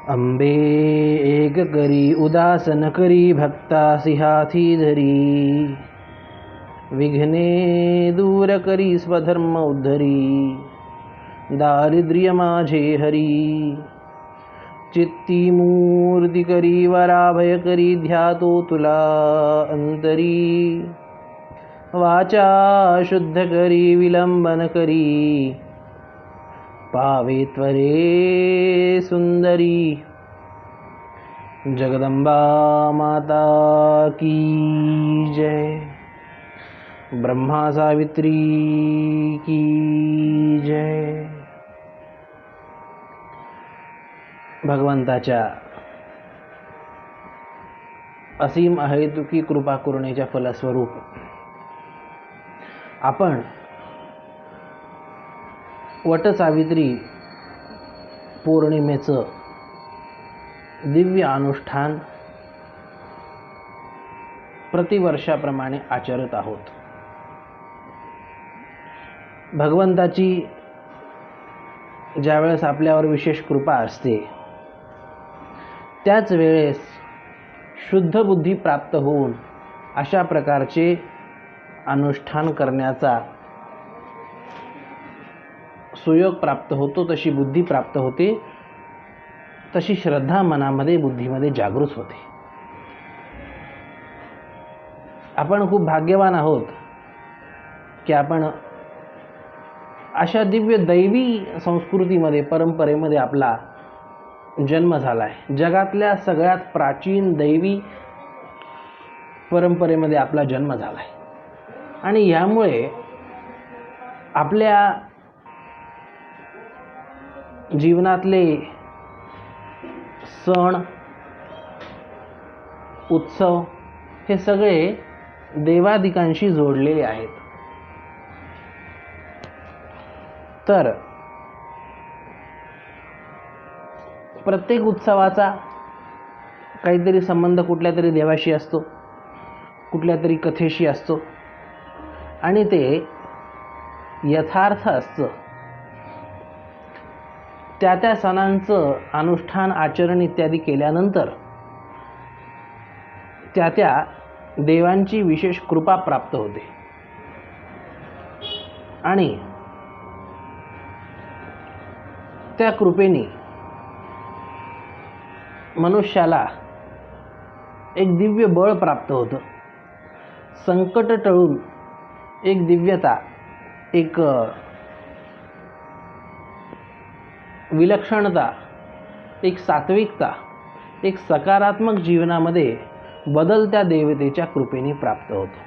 अंबे एक करी उदास न करी भक्तासी हाती धरी विघ्ने दूर करी स्वधर्म उद्धरी दारिद्र्य माझे हरी चित्ती मूर्ती करी वराभय करी ध्यातो तुला अंतरी वाचा शुद्ध करी विलंबन करी पावे त्वरे सुंदरी जगदंबा माता की जय ब्रह्मा सावित्री की जय। भगवंताच्या असीम अहेतुकी कृपा करुणेच्या फलस्वरूप आपण वटसावित्री पौर्णिमेचं दिव्य अनुष्ठान प्रतिवर्षाप्रमाणे आचरत आहोत। भगवंताची ज्यावेळेस आपल्यावर विशेष कृपा असते त्याच वेळेस शुद्ध बुद्धी प्राप्त होऊन अशा प्रकारचे अनुष्ठान करण्याचा सुयोग प्राप्त होतो, तशी बुद्धी प्राप्त होते, तशी श्रद्धा मनामध्ये बुद्धीमध्ये जागृत होते। आपण खूप भाग्यवान आहोत की आपण अशा दिव्य दैवी संस्कृतीमध्ये परंपरेमध्ये आपला जन्म झाला आहे। जगातल्या सगळ्यात प्राचीन दैवी परंपरेमध्ये आपला जन्म झाला आहे आणि यामुळे आपल्या जीवनातले सण उत्सव हे सगळे देवादिकांशी जोडलेले आहेत। तर प्रत्येक उत्सवाचा काहीतरी संबंध कुठल्या तरी देवाशी असतो, कुठल्या तरी कथेशी असतो आणि ते यथार्थ असतं। त्या सणांचं अनुष्ठान आचरण इत्यादी केल्यानंतर त्या देवांची विशेष कृपा प्राप्त होते आणि त्या कृपेने मनुष्याला एक दिव्य बळ प्राप्त होतं। संकट टळून एक दिव्यता, एक विलक्षणता, एक सात्विकता, एक सकारात्मक जीवनामध्ये बदल त्या देवतेच्या कृपेने प्राप्त होतो।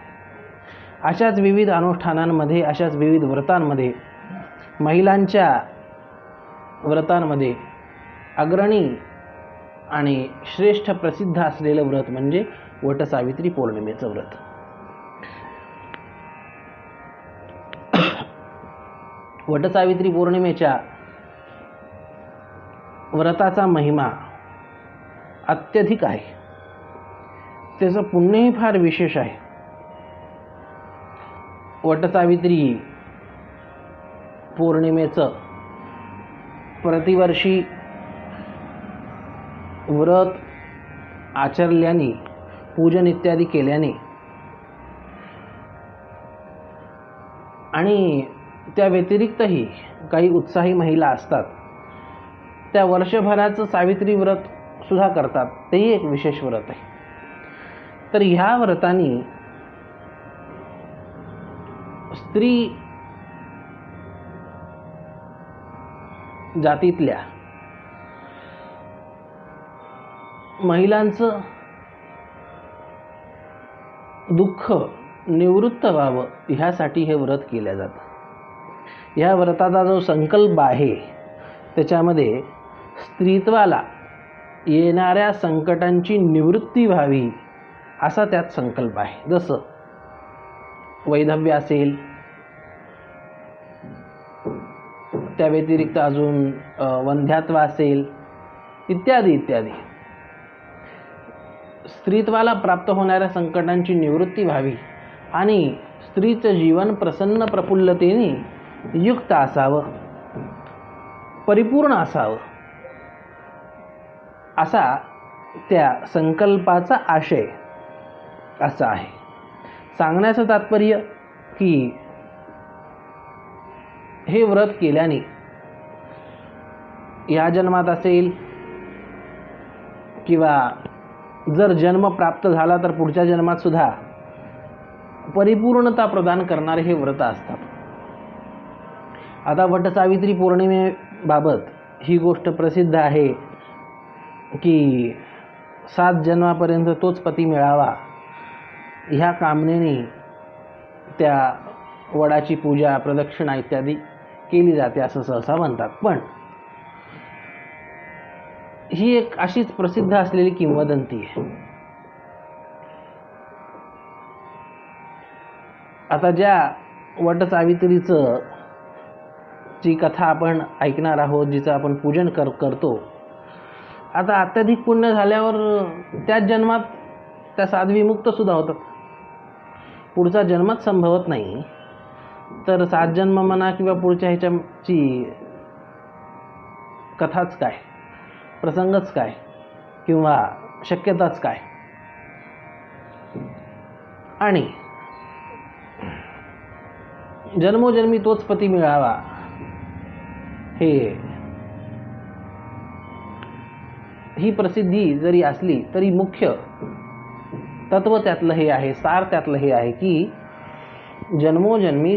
अशाच विविध अनुष्ठानांमध्ये, अशाच विविध व्रतांमध्ये, महिलांच्या व्रतांमध्ये अग्रणी आणि श्रेष्ठ प्रसिद्ध असलेलं व्रत म्हणजे वटसावित्री पौर्णिमेचं व्रत। वटसावित्री पौर्णिमेच्या व्रताचा महिमा अत्यधिक आहे, त्याचं पुण्यही फार विशेष आहे। वटसावित्री पौर्णिमेचं प्रतिवर्षी व्रत आचरल्याने, पूजन इत्यादी केल्याने आणि त्या व्यतिरिक्तही काही उत्साही महिला असतात, त्या वर्षभराचं सावित्री व्रत सुद्धा करतात, तेही एक विशेष व्रत आहे। तर ह्या व्रताने स्त्री जातीतल्या महिलांचं दुःख निवृत्त व्हावं ह्यासाठी हे व्रत केलं जातं। या व्रताचा जो संकल्प आहे त्याच्यामध्ये स्त्रीत्वाला येणाऱ्या संकटांची निवृत्ती व्हावी असा त्यात संकल्प आहे। जसं वैधव्य असेल, त्या व्यतिरिक्त अजून वंध्यात्व असेल, इत्यादी इत्यादी स्त्रीत्वाला प्राप्त होणाऱ्या संकटांची निवृत्ती व्हावी आणि स्त्रीचं जीवन प्रसन्न प्रफुल्लतेने युक्त असावं परिपूर्ण असावं असा त्या संकल्पाचा आशय असा आहे. सांगण्याचं तात्पर्य की हे व्रत केल्याने या जन्मात असेल किंवा जर जन्म प्राप्त झाला तर पुढच्या जन्मात सुद्धा परिपूर्णता प्रदान करणारे हे व्रत असतात. आता वटसावित्री पौर्णिमेबाबत ही गोष्ट प्रसिद्ध आहे की 7 जन्मापर्यंत तोच पती मिळावा ह्या कामनेने त्या वडाची पूजा, प्रदक्षिणा इत्यादी केली जाते असं सहसा म्हणतात. पण ही एक अशीच प्रसिद्ध असलेली किंवदंती आहे. आता ज्या वटसावित्रीचं जी कथा आपण ऐकणार आहोत, जिचं आपण पूजन करतो, आता अत्याधिक पुण्य झाल्यावर त्याच जन्मात त्या साध्वी मुक्त सुद्धा होतात. पुढचा जन्मच संभवत नाही तर 7 जन्म म्हणा किंवा पुढच्या ह्याच्याची कथाच काय, प्रसंगच काय किंवा शक्यताच काय. आणि जन्मोजन्मी तोच पती मिळावा ही प्रसिद्धी जरी असली तरी मुख्य तत्व त्यातलं हे आहे, सार त्यातलं हे आहे की जन्मोजन्मी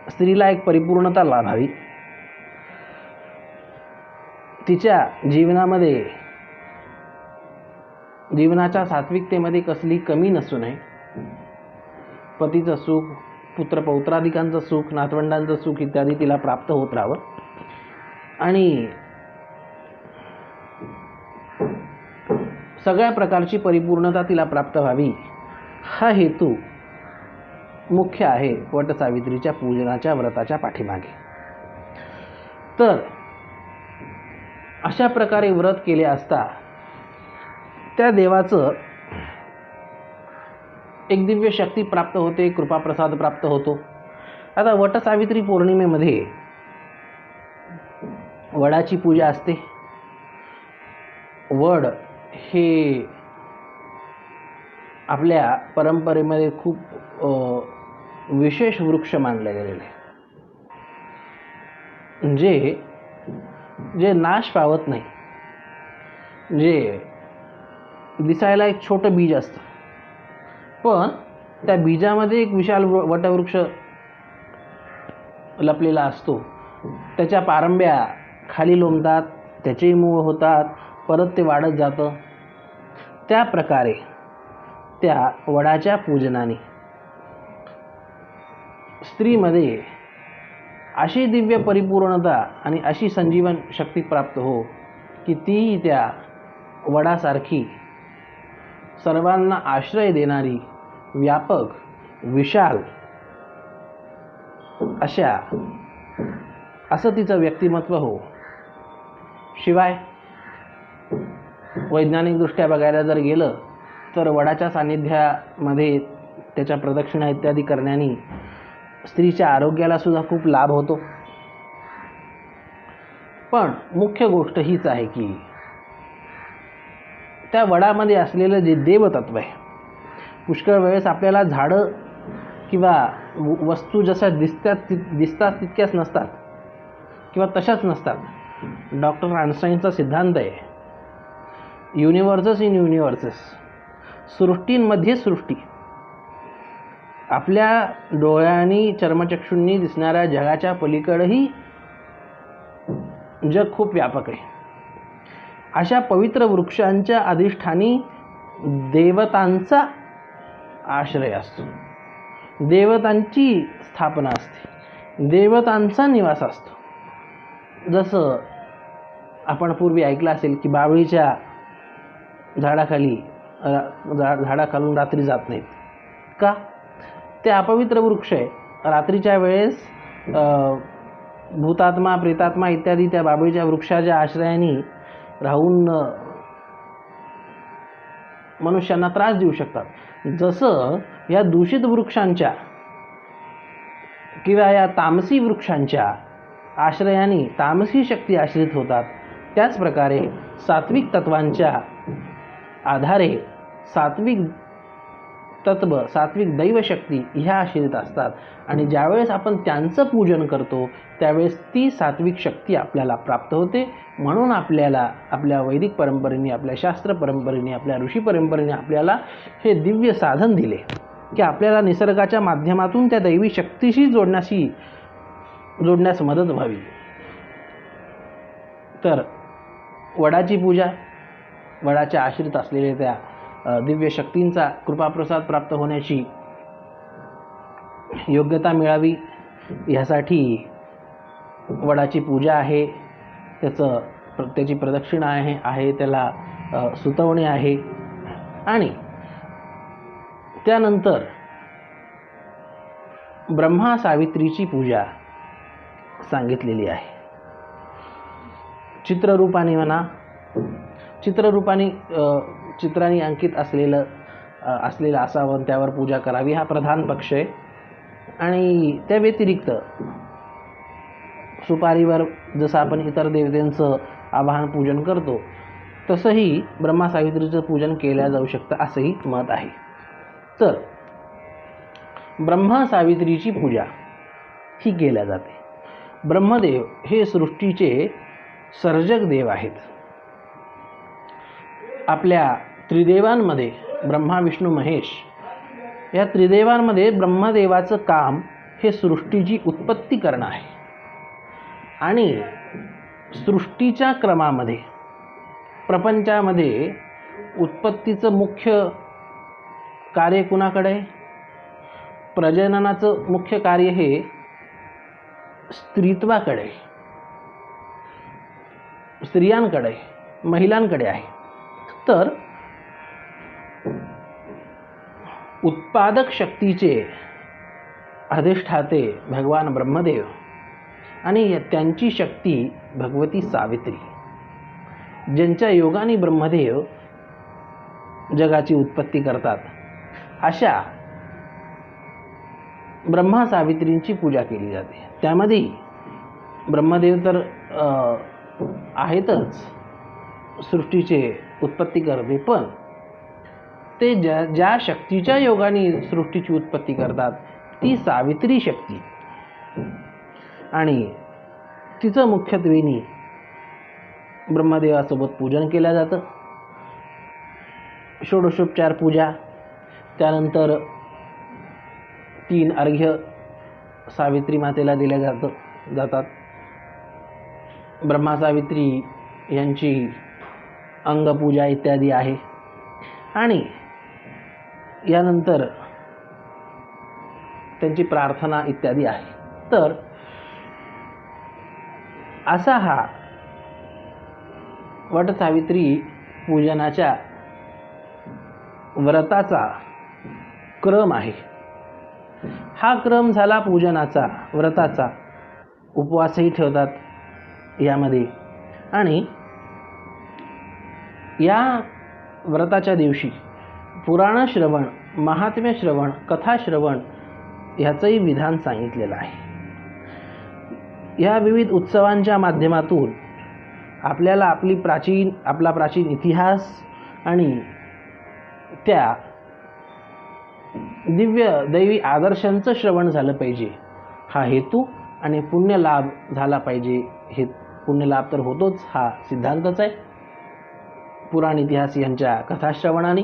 स्त्रीला एक परिपूर्णता लाभावी, तिच्या जीवनाच्या सात्विकतेमध्ये कसली कमी नसू नये, पतीचं सुख, पुत्रपौत्रादिकांचं सुख, नातवंडांचं सुख इत्यादी तिला प्राप्त होत राहावं आणि सगळ्या प्रकारची परिपूर्णता तिला प्राप्त व्हावी हा हेतू मुख्य आहे वटसावित्रीच्या पूजनाच्या व्रताच्या पाठीमागे. तर अशा प्रकारे व्रत केले असता त्या देवाचं एक दिव्य शक्ती प्राप्त होते, कृपाप्रसाद प्राप्त होतो. आता वटसावित्री पौर्णिमेमध्ये वडाची पूजा असते. वड हे आपल्या परंपरेमध्ये खूप विशेष वृक्ष मानले गेलेले, जे नाश पावत नाही, जे दिसायला एक छोटं बीज असतं पण त्या बीजामध्ये एक विशाल वटवृक्ष लपलेला असतो. त्याच्या पारंब्या खाली लोंबतात, त्याचेही मूळ होतात, परत ते वाढत जातं. त्या प्रकारे त्या वडाच्या पूजनाने स्त्रीमध्ये अशी दिव्य परिपूर्णता आणि अशी संजीवन शक्ती प्राप्त हो की ती त्या वडासारखी सर्वांना आश्रय देणारी, व्यापक, विशाल असं तिचं व्यक्तिमत्व हो. शिवाय वैज्ञानिकदृष्ट्या बघायला जर गेलं तर वडाच्या सान्निध्यामध्ये त्याच्या प्रदक्षिणा इत्यादी करण्याने स्त्रीच्या आरोग्याला सुद्धा खूप लाभ होतो. पण मुख्य गोष्ट हीच आहे की त्या वडामध्ये असलेलं जे देवतत्व आहे, पुष्कळ वेळेस आपल्याला झाडं किंवा वस्तू जशा दिसतात तितक्याच नसतात किंवा तशाच नसतात. डॉक्टर आइन्स्टाईनचा सिद्धांत आहे, युनिव्हर्सेस इन युनिव्हर्सेस, सृष्टींमध्ये सृष्टी. आपल्या डोळ्यांनी चर्मचक्षूंनी दिसणाऱ्या जगाच्या पलीकडेही जग खूप व्यापक आहे. अशा पवित्र वृक्षांच्या अधिष्ठानी देवतांचा आश्रय असतो, देवतांची स्थापना असते, देवतांचा निवास असतो. जसं आपण पूर्वी ऐकलं असेल की बाभळीच्या झाडाखालून रात्री जात नाहीत का? ते अपवित्र वृक्ष आहे. रात्रीच्या वेळेस भूतात्मा, प्रेतात्मा इत्यादी त्या बाभळीच्या वृक्षाच्या आश्रयाने राहून मनुष्यांना त्रास देऊ शकतात. जसं या दूषित वृक्षांच्या किंवा या तामसी वृक्षांच्या आश्रयाने तामसी शक्ती आश्रित होतात, त्याच प्रकारे सात्विक तत्वांच्या आधारे सात्विक तत्व, सात्विक दैवशक्ती ह्या आश्रित असतात आणि ज्यावेळेस आपण त्यांचं पूजन करतो त्यावेळेस ती सात्विक शक्ती आपल्याला प्राप्त होते. म्हणून आपल्याला आपल्या वैदिक परंपरेने, आपल्या शास्त्र परंपरेने, आपल्या ऋषी परंपरेने आपल्याला हे दिव्य साधन दिले की आपल्याला निसर्गाच्या माध्यमातून त्या दैवी शक्तीशी जोडण्यास मदत व्हावी. तर वडाची पूजा, वडाच्या आश्रित असलेल्या त्या दिव्य शक्तींचा कृपाप्रसाद प्राप्त होण्याची योग्यता मिळावी यासाठी वडाची पूजा आहे, त्याची प्रदक्षिणा आहे, त्याला सुतवणे आहे आणि त्यानंतर ब्रह्मा सावित्रीची पूजा सांगितलेली आहे. चित्ररूपाने म्हणा, चित्रांनी अंकित असलेलं असावं, त्यावर पूजा करावी हा प्रधान पक्ष आहे. आणि त्या व्यतिरिक्त सुपारीवर जसं आपण इतर देवतांचं आवाहन पूजन करतो तसंही ब्रह्मा सावित्रीचं पूजन केल्या जाऊ शकतं असंही मत आहे. तर ब्रह्मा सावित्रीची पूजा ही केल्या जाते. ब्रह्मदेव हे सृष्टीचे सर्जक देव आहेत. आपल्या त्रिदेवांमध्ये ब्रह्मा, विष्णू, महेश या त्रिदेवांमध्ये ब्रह्मदेवाचं काम हे सृष्टीची उत्पत्ती करणं आहे आणि सृष्टीच्या क्रमामध्ये प्रपंचामध्ये उत्पत्तीचं मुख्य कार्य कुणाकडे? प्रजननाचं मुख्य कार्य हे स्त्रीत्वाकडे, स्त्रियांकडे, महिलांकडे आहे. तर उत्पादक शक्तीचे अधिष्ठाते भगवान ब्रह्मदेव आणि त्यांची शक्ती भगवती सावित्री, ज्यांच्या योगाने ब्रह्मदेव जगाची उत्पत्ती करतात, अशा ब्रह्मा सावित्रींची पूजा केली जाते. त्यामध्ये ब्रह्मदेव तर आहेतच, सृष्टीचे उत्पत्ती करते, पण ते ज्या शक्तीच्या योगाने सृष्टीची उत्पत्ती करतात ती सावित्री शक्ती आणि तिचं मुख्यत्वेने ब्रह्मदेवासोबत पूजन केलं जातं. षोडशोपचार पूजा, त्यानंतर 3 अर्घ्य सावित्री मातेला दिल्या जातात. ब्रह्मा सावित्री यांची अंगपूजा इत्यादी आहे आणि यानंतर त्यांची प्रार्थना इत्यादी आहे. तर असा हा वटसावित्री पूजनाच्या व्रताचा क्रम आहे. हा क्रम झाला पूजनाचा, व्रताचा. उपवासही ठेवतात यामध्ये आणि या व्रताच्या दिवशी पुराण श्रवण, महात्म्य श्रवण, कथा श्रवण ह्याचंही विधान सांगितलेलं आहे. या विविध उत्सवांच्या माध्यमातून आपल्याला आपला प्राचीन इतिहास आणि त्या दिव्य दैवी आदर्शांचं श्रवण झालं पाहिजे हा हेतू आणि पुण्यलाभ झाला पाहिजे. हे पुण्यलाभ तर होतोच, हा सिद्धांतच आहे पुराण इतिहास यांच्या कथाश्रवणाने,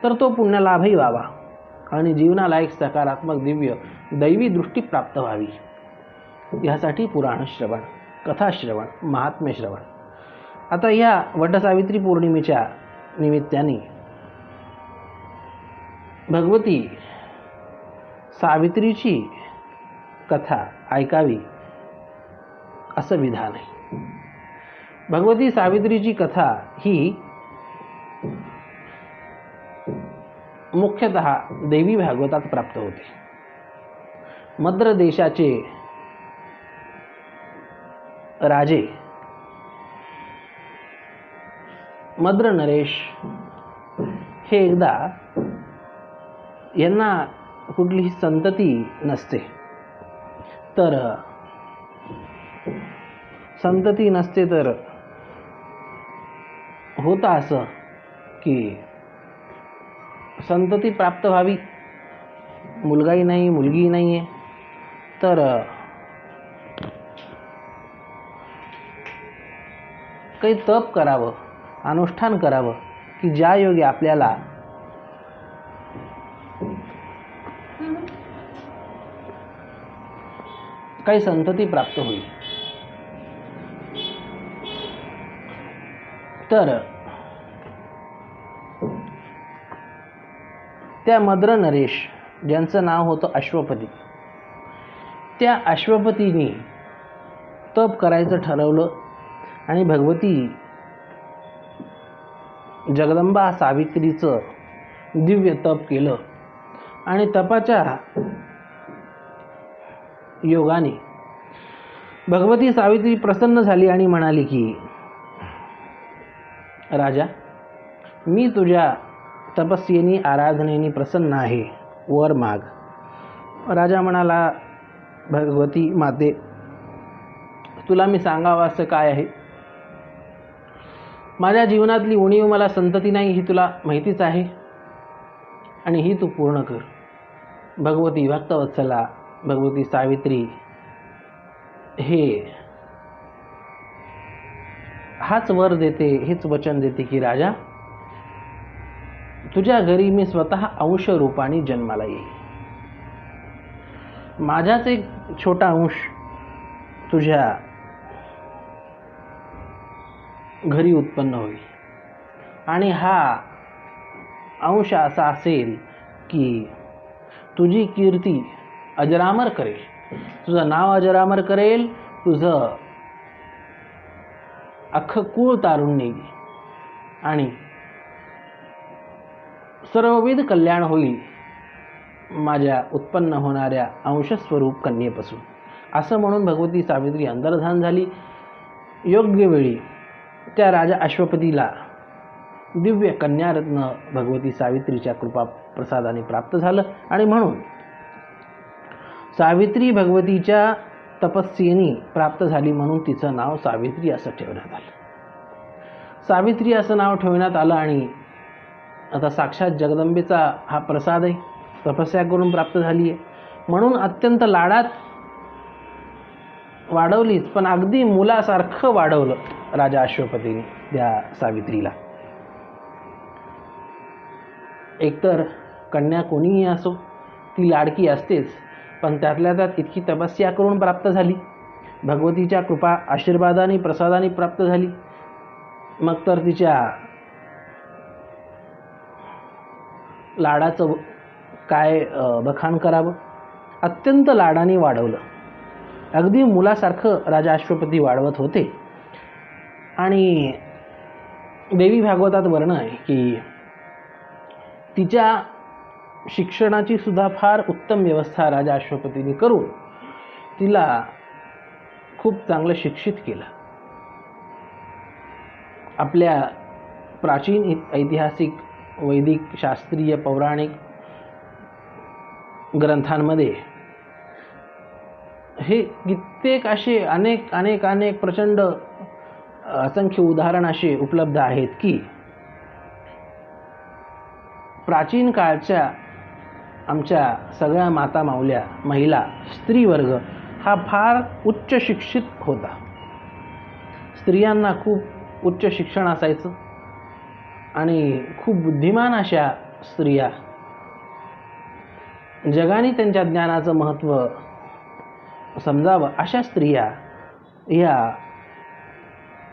तर तो पुण्यलाभही व्हावा आणि जीवनाला एक सकारात्मक दिव्य दैवी दृष्टी प्राप्त व्हावी यासाठी पुराण श्रवण, कथाश्रवण, महात्म्य श्रवण. आता या वटसावित्री पौर्णिमेच्या निमित्ताने भगवती सावित्रीची कथा ऐकावी असं विधान आहे. भगवती सावित्रीची कथा ही मुख्यतः देवी भागवतात प्राप्त होते. मद्र देशाचे राजे मद्र नरेश हे एकदा, यांना कुठलीही संतती नसते, तर संतती नसते तर होतं असं की संतती प्राप्त व्हावी, मुलगाही नाही मुलगीही नाही आहे, तर काही तप करावं, अनुष्ठान करावं की ज्या योगे आपल्याला काही संतती प्राप्त होईल. तर त्या मद्र नरेश ज्यांचं नाव होतं अश्वपती, त्या अश्वपतीने तप करायचं ठरवलं आणि भगवती जगदंबा सावित्रीचं दिव्य तप केलं. आणि तपाच्या योगाने भगवती सावित्री प्रसन्न झाली आणि म्हणाली की राजा, मी तुझ्या तपस्येनी आराधनेनी प्रसन्न आहे, वर माग. राजा म्हणाला, भगवती माते, तुला मी सांगावं असं काय आहे? माझ्या जीवनातली उणीव मला संतती नाही ही तुला माहितीच आहे, आणि ही तू पूर्ण कर. भगवती भक्तवत्सला भगवती सावित्री हाच वर देते, हेच वचन देते की राजा, तुझ्या घरी मी स्वतः अंश रूपाने जन्माला येईल. माझाच एक छोटा अंश तुझ्या घरी उत्पन्न होईल, आणि हा अंश असा असेल की तुझी कीर्ती अजरामर करेल, तुझं नाव अजरामर करेल, तुझं अख्खं कुळ तारून नेईल आणि सर्वविध कल्याण होईल माझ्या उत्पन्न होणाऱ्या अंशस्वरूप कन्येपासून. असं म्हणून भगवती सावित्री अंतर्धान झाली. योग्य वेळी त्या राजा अश्वपतीला दिव्य कन्यारत्न भगवती सावित्रीच्या कृपा प्रसादाने प्राप्त झालं, आणि म्हणून सावित्री भगवतीच्या तपस्येने प्राप्त झाली म्हणून तिचं नाव सावित्री असं ठेवण्यात आलं. सावित्री असं नाव ठेवण्यात आलं, आणि आता साक्षात जगदंबेचा हा प्रसाद आहे, तपस्या करून प्राप्त झाली आहे म्हणून अत्यंत लाडात वाढवलीच, पण अगदी मुलासारखं वाढवलं राजा अश्वपतीने त्या सावित्रीला. एकतर कन्या कोणीही असो ती लाडकी असतेच, पण त्यातल्या त्यात इतकी तपस्या करून प्राप्त झाली, भगवतीच्या कृपा आशीर्वादाने प्रसादाने प्राप्त झाली, मग तर तिच्या लाडाचं काय बखान करावं. अत्यंत लाडाने वाढवलं, अगदी मुलासारखं राजा अश्वपती वाढवत होते. आणि देवी भागवतात वर्णन आहे की तिच्या शिक्षणाची सुद्धा फार उत्तम व्यवस्था राजा अश्वपतीने करून तिला खूप चांगलं शिक्षित केलं. आपल्या प्राचीन ऐतिहासिक वैदिक शास्त्रीय पौराणिक ग्रंथांमध्ये हे कित्येक असे अनेक प्रचंड असंख्य उदाहरण असे उपलब्ध आहेत की प्राचीन काळच्या आमच्या सगळ्या माता माऊल्या, महिला, स्त्रीवर्ग हा फार उच्च शिक्षित होता. स्त्रियांना खूप उच्च शिक्षण असायचं आणि खूप बुद्धिमान अशा स्त्रिया, जगाने त्यांच्या ज्ञानाचं महत्त्व समजावं अशा स्त्रिया या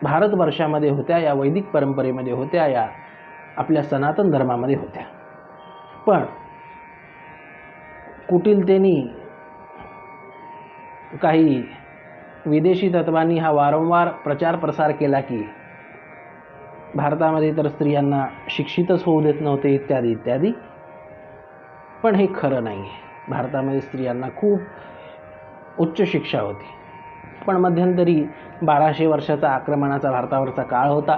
भारतवर्षामध्ये होत्या, या वैदिक परंपरेमध्ये होत्या, या आपल्या सनातन धर्मामध्ये होत्या. पण कुटिलतेनी काही विदेशी तत्वांनी हा वारंवार प्रचार प्रसार केला की भारतामध्ये तर स्त्रियांना शिक्षितच होऊ देत नव्हते इत्यादी इत्यादी. पण हे खरं नाही आहे. भारतामध्ये स्त्रियांना खूप उच्च शिक्षा होती. पण मध्यंतरी 1200 वर्षाचा आक्रमणाचा भारतावरचा काळ होता.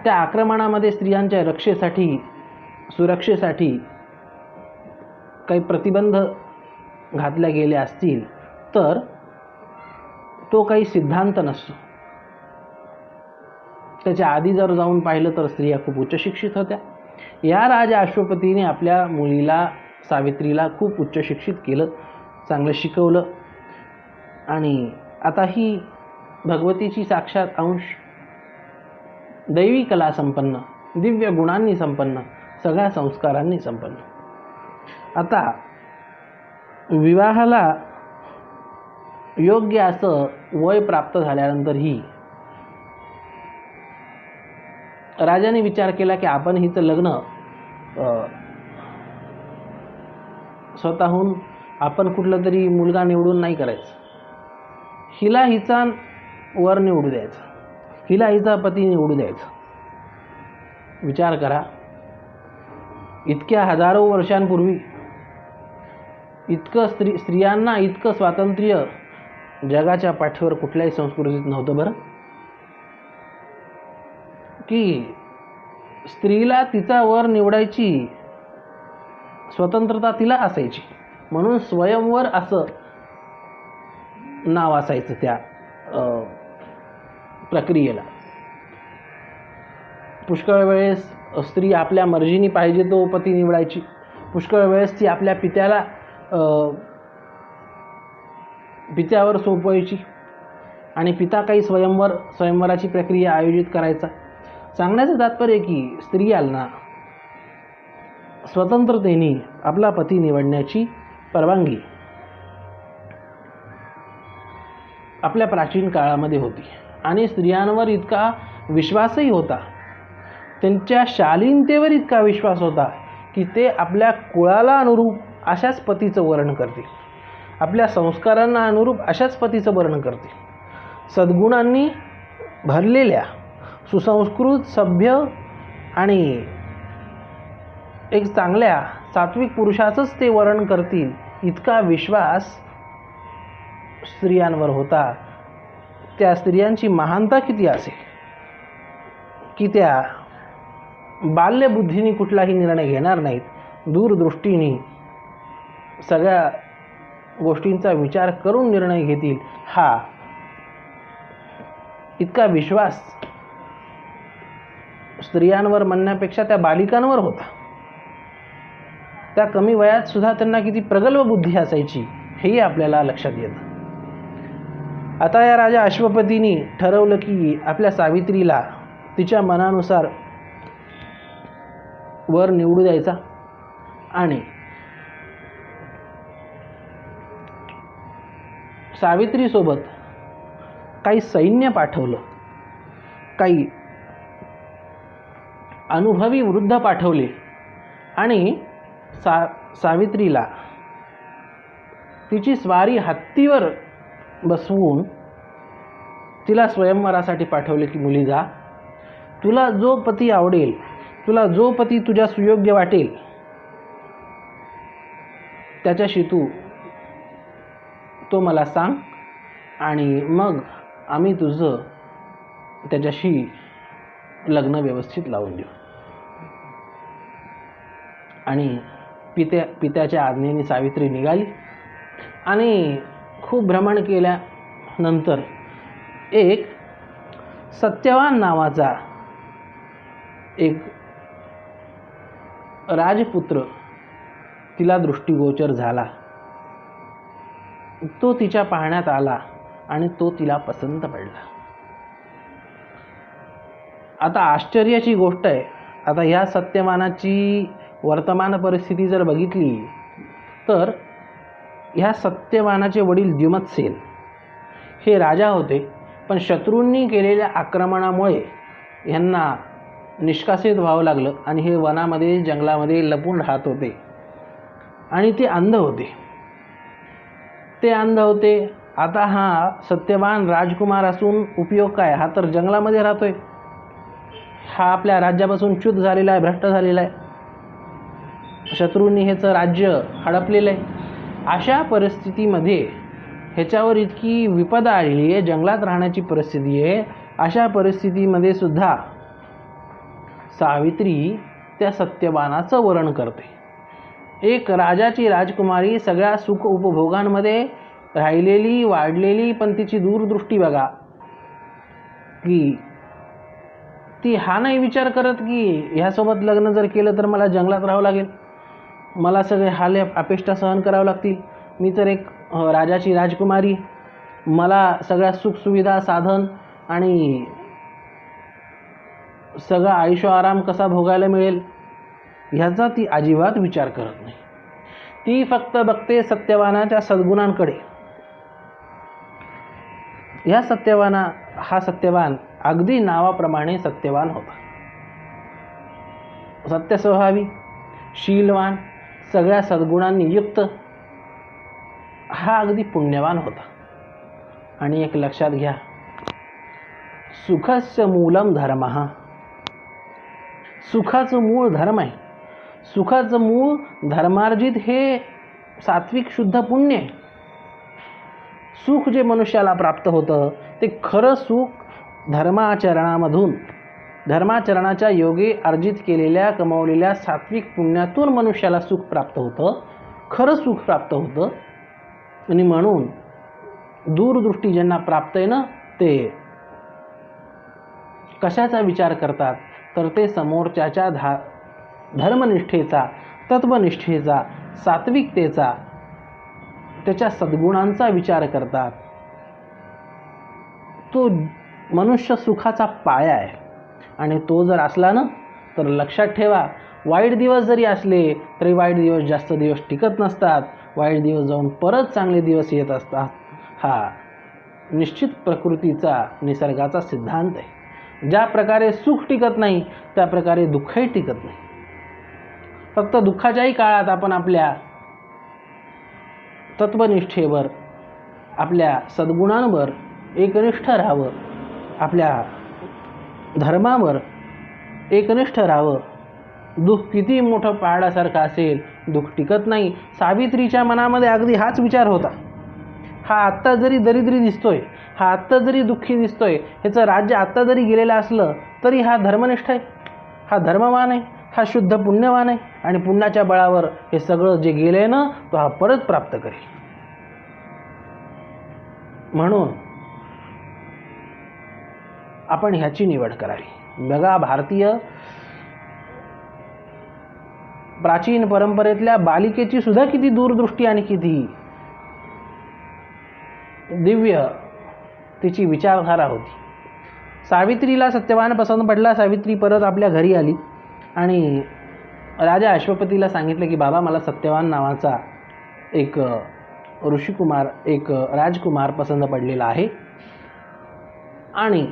त्या आक्रमणामध्ये स्त्रियांच्या रक्षेसाठी, सुरक्षेसाठी काही प्रतिबंध घातले गेले असतील तर तो काही सिद्धांत नसतो. त्याच्या आधी जर जाऊन पाहिलं तर स्त्रिया खूप उच्च शिक्षित होत्या. या राजा अश्वपतीने आपल्या मुलीला सावित्रीला खूप उच्च शिक्षित केलं, चांगलं शिकवलं. आणि आता ही भगवतीची साक्षात अंश, दैवी कला संपन्न, दिव्य गुणांनी संपन्न, सगळ्या संस्कारांनी संपन्न. आता विवाहाला योग्य असं वय प्राप्त झाल्यानंतरही राजाने विचार केला की आपण हिचं लग्न स्वतःहून आपण कुठला तरी मुलगा निवडून नाही करायचं. हिला हिचा वर निवडू द्यायचा, हिला हिचा पती निवडू द्यायचा. विचार करा, इतक्या हजारो वर्षांपूर्वी इतकं स्त्रियांना इतकं स्वातंत्र्य जगाच्या पाठीवर कुठल्याही संस्कृतीत नव्हतं बरं. की स्त्रीला तिचा वर निवडायची स्वतंत्रता तिला असायची, म्हणून स्वयंवर असं नाव असायचं त्या प्रक्रियेला. पुष्कळ वेळेस स्त्री आपल्या मर्जीने पाहिजे तो पती निवडायची, पुष्कळ वेळेस ती आपल्या पित्यावर सोपवायची आणि पिता काही स्वयंवराची प्रक्रिया आयोजित करायचा. सांगण्याचं तात्पर्य की स्त्रियांना स्वतंत्रतेने आपला पती निवडण्याची परवानगी आपल्या प्राचीन काळामध्ये होती. आणि स्त्रियांवर इतका विश्वासही होता, त्यांच्या शालीनतेवर इतका विश्वास होता की ते आपल्या कुळाला अनुरूप अशाच पतीचं वर्णन करतील, आपल्या संस्कारांना अनुरूप अशाच पतीचं वर्णन करतील. सद्गुणांनी भरलेल्या सुसंस्कृत, सभ्य आणि एक चांगल्या सात्विक पुरुषाचंच ते वर्णन करतील, इतका विश्वास स्त्रियांवर होता. त्या स्त्रियांची महानता किती असेल की त्या बाल्यबुद्धीने कुठलाही निर्णय घेणार नाहीत, दूरदृष्टीने सगळ्या गोष्टींचा विचार करून निर्णय घेतील. हा इतका विश्वास स्त्रियांवर म्हणण्यापेक्षा त्या बालिकांवर होता. त्या कमी वयात सुद्धा त्यांना किती प्रगल्भ बुद्धी असायची हेही आपल्याला लक्षात येतं. आता या राजा अश्वपतींनी ठरवलं की आपल्या सावित्रीला तिच्या मनानुसार वर निवडू द्यायचा आणि सावित्रीसोबत काही सैन्य पाठवलं, काही अनुभवी वृद्ध पाठवले आणि सावित्रीला तिची स्वारी हत्तीवर बसवून तिला स्वयंवरासाठी पाठवले की मुली जा, तुला जो पती आवडेल, तुला जो पती तुझ्या सुयोग्य वाटेल त्याच्याशी तू तो मला सांग आणि मग आम्ही तुझं त्याच्याशी लग्न व्यवस्थित लावून देऊ. आणि पित्याच्या आज्ञेने सावित्री निघाली आणि खूप भ्रमण केल्यानंतर एक सत्यवान नावाचा एक राजपुत्र तिला दृष्टिगोचर झाला. तो तिच्या पाहण्यात आला आणि तो तिला पसंत पडला. आता आश्चर्याची गोष्ट आहे, आता ह्या सत्यवानाची वर्तमान परिस्थिती जर बघितली तर ह्या सत्यवानाचे वडील द्युमत्सेन हे राजा होते, पण शत्रूंनी केलेल्या आक्रमणामुळे यांना निष्कासित व्हावं लागलं आणि हे वनामध्ये जंगलामध्ये लपून राहत होते. आणि ते अंध होते. आता हा सत्यवान राजकुमार असून उपयोग काय, हा तर जंगलामध्ये राहतोय, हा आपल्या राज्यापासून च्युत झालेला आहे, भ्रष्ट झालेला आहे, शत्रूंनी ह्याचं राज्य हडपलेलं आहे. अशा परिस्थितीमध्ये ह्याच्यावर इतकी विपदा आलेली आहे, जंगलात राहण्याची परिस्थिती आहे. अशा परिस्थितीमध्ये सुद्धा सावित्री त्या सत्यवानाचं वरण करते. एक राजाची राजकुमारी सगळ्या सुख उपभोगांमध्ये राहिलेली वाढलेली पण तिची दूरदृष्टी बघा, की ती हा नाही विचार करत की ह्यासोबत लग्न जर केलं तर मला जंगलात राहावं लागेल, मला सगळे हाल अपेष्टा सहन करावं लागतील, मी तर एक राजाची राजकुमारी, मला सगळ्या सुखसुविधा साधन आणि सगळा आयुष्य आराम कसा भोगायला मिळेल ह्याचा ती अजिबात विचार करत नाही. ती फक्त बघते सत्यवानाच्या सद्गुणांकडे. हा सत्यवान अगदी नावाप्रमाणे सत्यवान होता. सत्यस्वभावी, शीलवान, सगळ्या सद्गुणांनी युक्त हा अगदी पुण्यवान होता. आणि एक लक्षात घ्या, सुखस्य मूलम धर्मः. सुखाचं मूळ धर्म आहे. सुखाचं मूळ धर्मार्जित हे सात्विक शुद्ध पुण्य आहे. सुख जे मनुष्याला प्राप्त होतं ते खरं सुख धर्माचरणाच्या योगे अर्जित केलेल्या कमावलेल्या सात्विक पुण्यातून मनुष्याला सुख प्राप्त होतं, खरं सुख प्राप्त होतं. आणि म्हणून दूरदृष्टी ज्यांना प्राप्त आहे ना, ते कशाचा विचार करतात तर ते समोरच्याच्या धर्मनिष्ठेचा, तत्वनिष्ठेचा, सात्विकतेचा, त्याच्या सद्गुणांचा विचार करतात. तो मनुष्य सुखाचा पाया आहे. आणि तो जर असला ना तर लक्षात ठेवा, वाईट दिवस जरी असले तरी वाईट दिवस जास्त दिवस टिकत नसतात. वाईट दिवस जाऊन परत चांगले दिवस येत असतात. हा निश्चित प्रकृतीचा, निसर्गाचा सिद्धांत आहे. ज्या प्रकारे सुख टिकत नाही त्या प्रकारे दुःखही टिकत नाही. फक्त दुःखाच्याही काळात आपण आपल्या तत्वनिष्ठेवर, आपल्या सद्गुणांवर एकनिष्ठ राहावं, आपल्या धर्मावर एकनिष्ठ राहावं. दुःख किती मोठं पहाडासारखं असेल, दुःख टिकत नाही. सावित्रीच्या मनामध्ये अगदी हाच विचार होता. हा आत्ता जरी दरिद्री दिसतोय, हा आत्ता जरी दुःखी दिसतोय, ह्याचं राज्य आत्ता जरी गेलेलं असलं तरी हा धर्मनिष्ठ आहे, हा धर्मवान आहे, हा शुद्ध पुण्यवान आहे. आणि पुण्याच्या बळावर हे सगळं जे गेलंय ना तो हा परत प्राप्त करेल. म्हणून आपण ह्याची निवड करावी. बघा, भारतीय प्राचीन परंपरेतल्या बालिकेची सुद्धा किती दूरदृष्टी आणि किती दिव्य तिची विचारधारा होती. सावित्रीला सत्यवान पसंत पडला. सावित्री परत आपल्या घरी आली आणि राजा अश्वपतीला सांगितलं की बाबा, मला सत्यवान नावाचा एक ऋषिकुमार, एक राजकुमार पसंत पडलेला आहे. आणि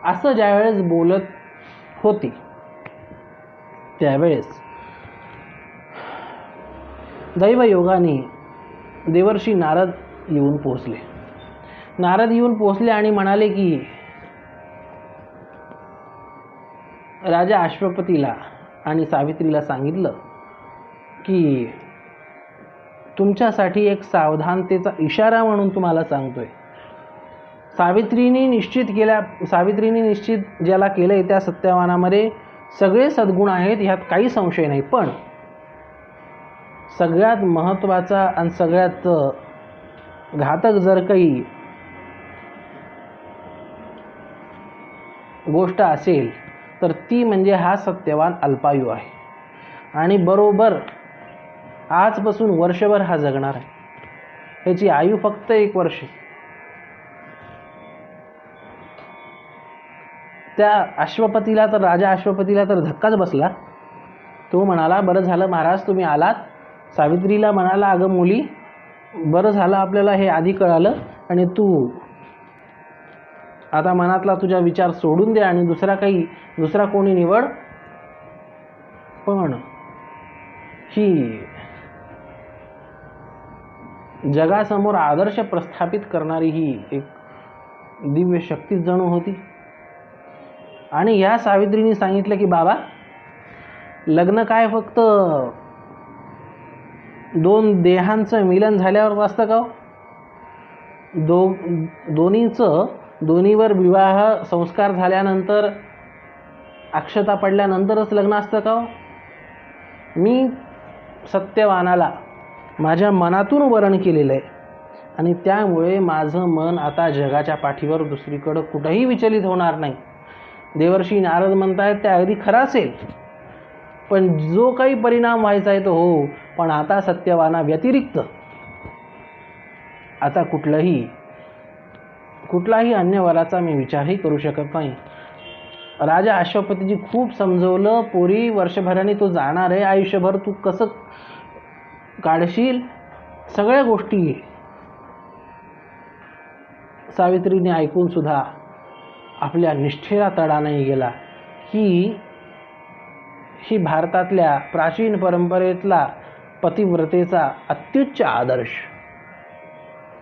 असं ज्यावेळेस बोलत होती त्यावेळेस दैवयोगाने देवर्षी नारद येऊन पोहोचले आणि म्हणाले की राजा अश्वपतीला आणि सावित्रीला सांगितलं की तुमच्यासाठी एक सावधानतेचा इशारा म्हणून तुम्हाला सांगतोय. सावित्रीने निश्चित ज्याला केलंय त्या सत्यवानामध्ये सगळे सद्गुण आहेत, ह्यात काही संशय नाही. पण सगळ्यात महत्त्वाचा आणि सगळ्यात घातक जर काही गोष्ट असेल तर ती म्हणजे हा सत्यवान अल्पायू आहे. आणि बरोबर आजपासून वर्षभर हा जगणार आहे. ह्याची आयु फक्त 1 वर्ष. त्या अश्वपतीला तर, राजा अश्वपतीला तर धक्काच बसला. तो म्हणाला, बरं झालं महाराज तुम्ही आलात. सावित्रीला म्हणाला, अगं मुली, बरं झालं आपल्याला हे आधी कळालं आणि तू आता मनातला तुझा विचार सोडून दे आणि दुसरा कोणी निवड. पण ही जगासमोर आदर्श प्रस्थापित करणारी ही एक दिव्य शक्तीच जणू होती. आणि ह्या सावित्रीने सांगितलं की बाबा, लग्न काय फक्त 2 देहांचं मिलन झाल्यावर असतं का? दोन्हीवर विवाह संस्कार झाल्यानंतर, अक्षता पडल्यानंतरच लग्न असतं का? मी सत्यवानाला माझ्या मनातून वरण केलेलं आहे आणि त्यामुळे माझं मन आता जगाच्या पाठीवर दुसरीकडं कुठंही विचलित होणार नाही. देवर्षी नारद म्हणतायत ते अगदी खरं असेल, पण जो काही परिणाम व्हायचा आहे तो हो, पण आता सत्यवाना व्यतिरिक्त आता कुठलाही अन्य वराचा मी विचारही करू शकत नाही. राजा अश्वपतीजी खूप समजवलं, पोरी वर्षभराने तो जाणार आहे, आयुष्यभर तू कसं काढशील सगळ्या गोष्टी. सावित्रीने ऐकून सुद्धा आपल्या निष्ठेला तडा नाही गेला की ही भारतातल्या प्राचीन परंपरेतला पतिव्रतेचा अत्युच्च आदर्श.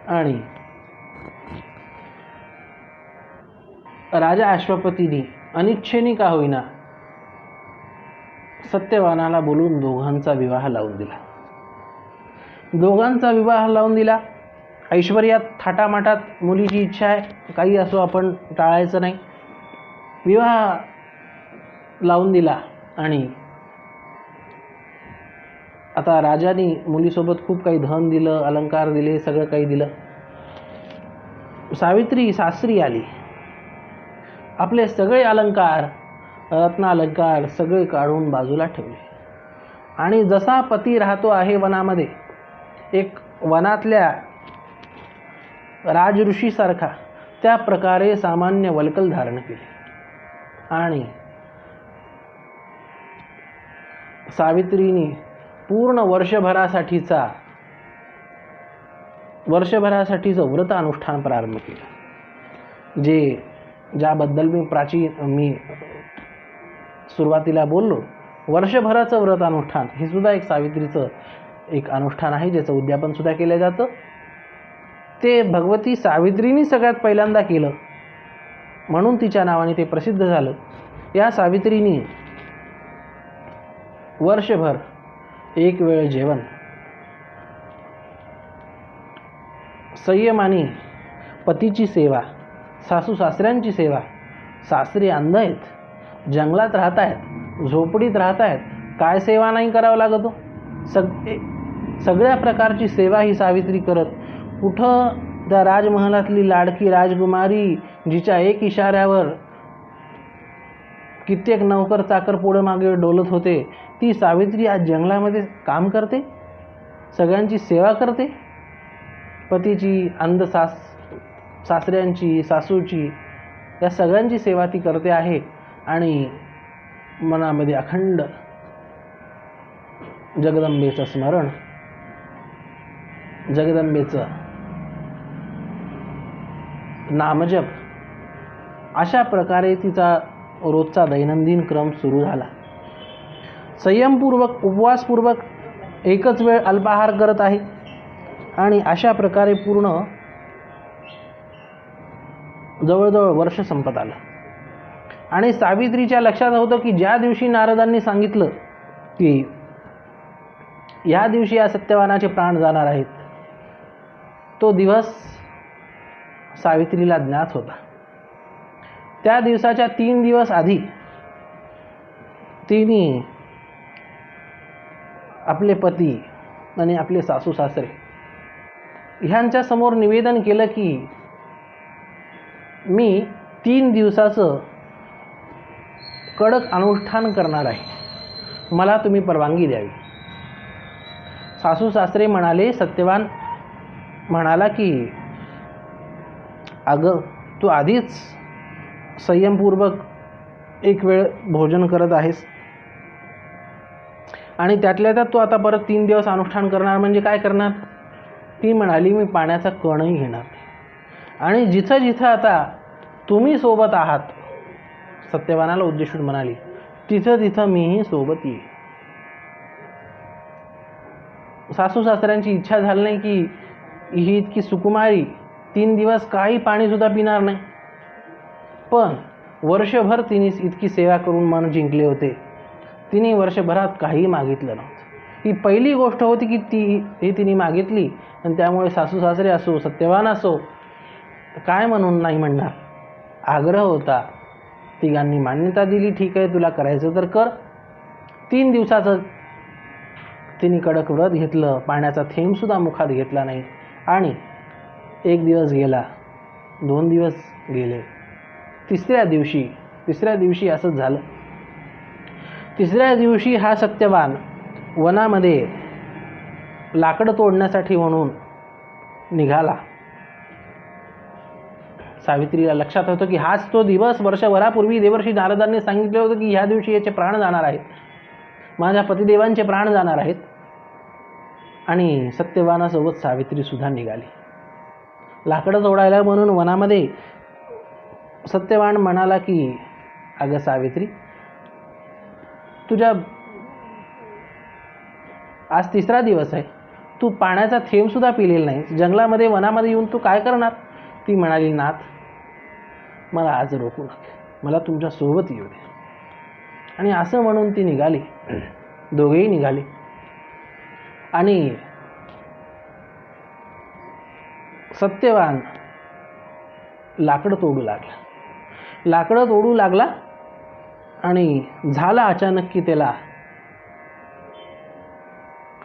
आणि राजा अश्वपतीने अनिच्छेने का होईना सत्यवानाला बोलून दोघांचा विवाह लावून दिला. ऐश्वर्यात थाटामाटात मुलीची इच्छा आहे, काही असो आपण टाळायचं नाही. विवाह लावून दिला आणि आता राजाने मुलीसोबत खूप काही धन दिलं, अलंकार दिले, सगळं काही दिलं. सावित्री सासरी आली. आपले सगळे अलंकार, रत्न अलंकार सगळे काढून बाजूला ठेवले आणि जसा पती राहतो आहे वनामध्ये, एक वनातल्या राजऋषीसारखा, त्या प्रकारे सामान्य वल्कल धारण केले. आणि सावित्रीने पूर्ण वर्षभरासाठीचं व्रत अनुष्ठान प्रारंभ केलं. ज्याबद्दल मी सुरुवातीला बोललो, वर्षभराचं व्रत अनुष्ठान हे सुद्धा एक सावित्रीचं एक अनुष्ठान आहे, ज्याचं उद्यापन सुद्धा केलं जातं. ते भगवती सावित्रीने सगळ्यात पहिल्यांदा केलं म्हणून तिच्या नावाने ते प्रसिद्ध झालं. या सावित्रीने वर्षभर एक वेळ जेवण, संयमाने पतीची सेवा, सासू सासऱ्यांची सेवा, सासरे अंध आहेत, जंगलात राहत आहेत, झोपडीत राहत आहेत, काय सेवा नाही करावं लागतो. सगळ्या प्रकारची सेवा ही सावित्री करत. कुठं त्या राजमहालातली लाडकी राजकुमारी जिच्या एक इशाऱ्यावर कित्येक नौकर चाकर पुढे मागे डोलत होते, ती सावित्री आज जंगलामध्ये काम करते, सगळ्यांची सेवा करते. पतीची, अंध सासऱ्यांची, सासूची, या सगळ्यांची सेवा ती करते आहे. आणि मनामध्ये अखंड जगदंबेचं स्मरण, जगदंबेचं नामजप, अशा प्रकारे तिचा रोजचा दैनंदिन क्रम सुरू झाला. संयमपूर्वक, उपवासपूर्वक एकच वेळ अल्पाहार करत आहे आणि अशा प्रकारे पूर्ण जवळजवळ वर्ष संपत आलं. आणि सावित्रीच्या लक्षात होतं की ज्या दिवशी नारदांनी सांगितलं की या दिवशी या सत्यवानाचे प्राण जाणार आहेत, तो दिवस सावित्रीला ज्ञात होता. त्या दिवसाच्या 3 दिवस आधी तिने आपले पती आणि आपले सासू सासरे ह्यांच्या समोर निवेदन केलं की मी 3 दिवसाचं कडक अनुष्ठान करणार आहे, मला तुम्ही परवानगी द्यावी. सासू सासरे म्हणाले, सत्यवान म्हणाला की अगं तू आधीच संयमपूर्वक एक वेळ भोजन करत आहेस आणि त्यातल्या त्यात तू आता परत 3 दिवस अनुष्ठान करणार म्हणजे काय करणार. ती म्हणाली, मी पाण्याचा कणही घेणार नाही आणि जिथं जिथं आता तुम्ही सोबत आहात, सत्यवानाला उद्देशून म्हणाली, तिथं तिथं मीही सोबत येईल. सासू सासऱ्यांची इच्छा झाली नाही की ही इतकी सुकुमारी 3 दिवस काही पाणी सुद्धा पिणार नाही, पण वर्षभर तिने इतकी सेवा करून मन जिंकले होते. तिने वर्षभरात काही मागितलं नव्हतं. ही पहिली गोष्ट होती की तिने मागितली आणि त्यामुळे सासू सासरे असो, सत्यवान असो, काय म्हणून नाही म्हणणार. आग्रह होता, तिघांनी मान्यता दिली, ठीक आहे तुला करायचं तर कर. 3 दिवसाचं तिने कडक व्रत घेतलं, पाण्याचा थेंबसुद्धा मुखात घेतला नाही आणि 1 दिवस गेला, 2 दिवस गेले, तिसऱ्या दिवशी असंच झालं. तिसऱ्या दिवशी हा सत्यवान वनामध्ये लाकडं तोडण्यासाठी म्हणून निघाला. सावित्रीला लक्षात होतं की हाच तो दिवस वर्षभरापूर्वी देवर्षी नारदांनी सांगितले होतं की ह्या दिवशी याचे प्राण जाणार आहेत, माझ्या पतिदेवांचे प्राण जाणार आहेत. आणि सत्यवानासोबत सावित्री सुद्धा निघाली लाकडं तोडायला म्हणून वनामध्ये. सत्यवान म्हणाला की अगं सावित्री, तुझ्या आज तिसरा दिवस आहे, तू पाण्याचा थेंब सुद्धा पिलेला नाही, जंगलामध्ये वनामध्ये येऊन तू काय करणार? ती म्हणाली, नाथ, मला आज रोखू नका, मला तुमच्या सोबत येऊ दे. आणि असं म्हणून ती निघाली. दोघेही निघाले आणि सत्यवान लाकडं तोडू लागला आणि झाला अचानक की त्याला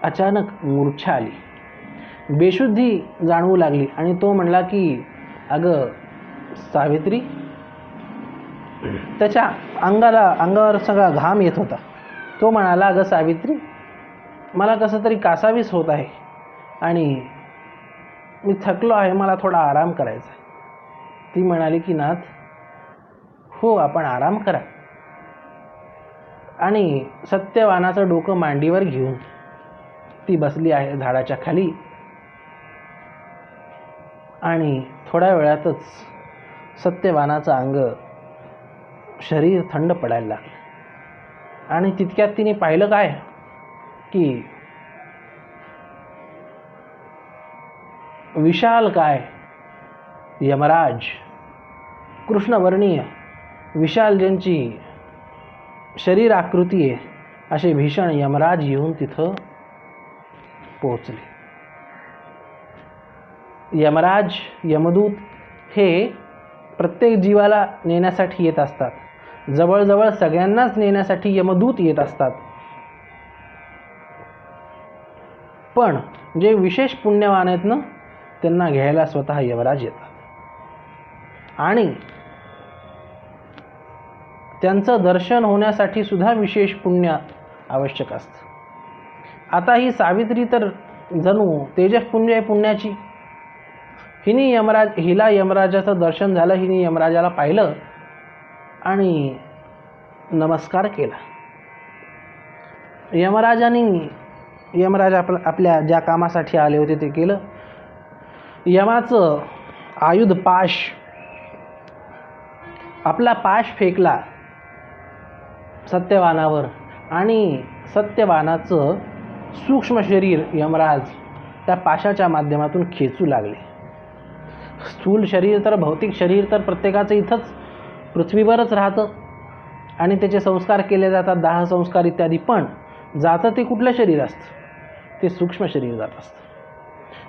अचानक मूर्छा आली, बेशुद्धी जाणवू लागली. आणि तो म्हणला की अगं सावित्री, त्याच्या अंगावर सगळा घाम येत होता. तो म्हणाला, अगं सावित्री, मला कसं तरी कासावीस होत आहे आणि मी थकलो आहे, मला थोडा आराम करायचा आहे. ती म्हणाली की नाथ, हो, आपण आराम करा. आणि सत्यवानाचं डोकं मांडीवर घेऊन ती बसली आहे झाडाच्या खाली. आणि थोड्या वेळातच सत्यवानाचं अंग, शरीर थंड पडायला लागलं. आणि तितक्यात तिने पाहिलं काय की विशाल काय यमराज, कृष्णवर्णीय विशाल ज्यांची शरीर आकृती आहे, असे भीषण यमराज येऊन तिथं पोहोचले. यमराज, यमदूत हे प्रत्येक जीवाला नेण्यासाठी येत असतात. जवळजवळ सगळ्यांनाच नेण्यासाठी यमदूत येत असतात. पण जे विशेष पुण्यवान आहेत ना, त्यांना घ्यायला स्वतः यमराज येतात. आणि त्यांचं दर्शन होण्यासाठी सुद्धा विशेष पुण्य आवश्यक असतं. आता ही सावित्री तर जणू तेजपुंज आहे पुण्याची. हिला यमराजाचं दर्शन झालं, हिने यमराजाला पाहिलं आणि नमस्कार केला. यमराज आपल्या ज्या कामासाठी आले होते ते केलं. यमाचं आयुध पाश, आपला पाश फेकला सत्यवानावर आणि सत्यवानाचं सूक्ष्म शरीर यमराज त्या पाशाच्या माध्यमातून खेचू लागले. स्थूल शरीर तर, भौतिक शरीर तर प्रत्येकाचं इथंच पृथ्वीवरच राहतं आणि त्याचे संस्कार केले जातात, दाह संस्कार इत्यादी. पण जातं ते कुठलं शरीर असतं? ते सूक्ष्म शरीर जात असतं.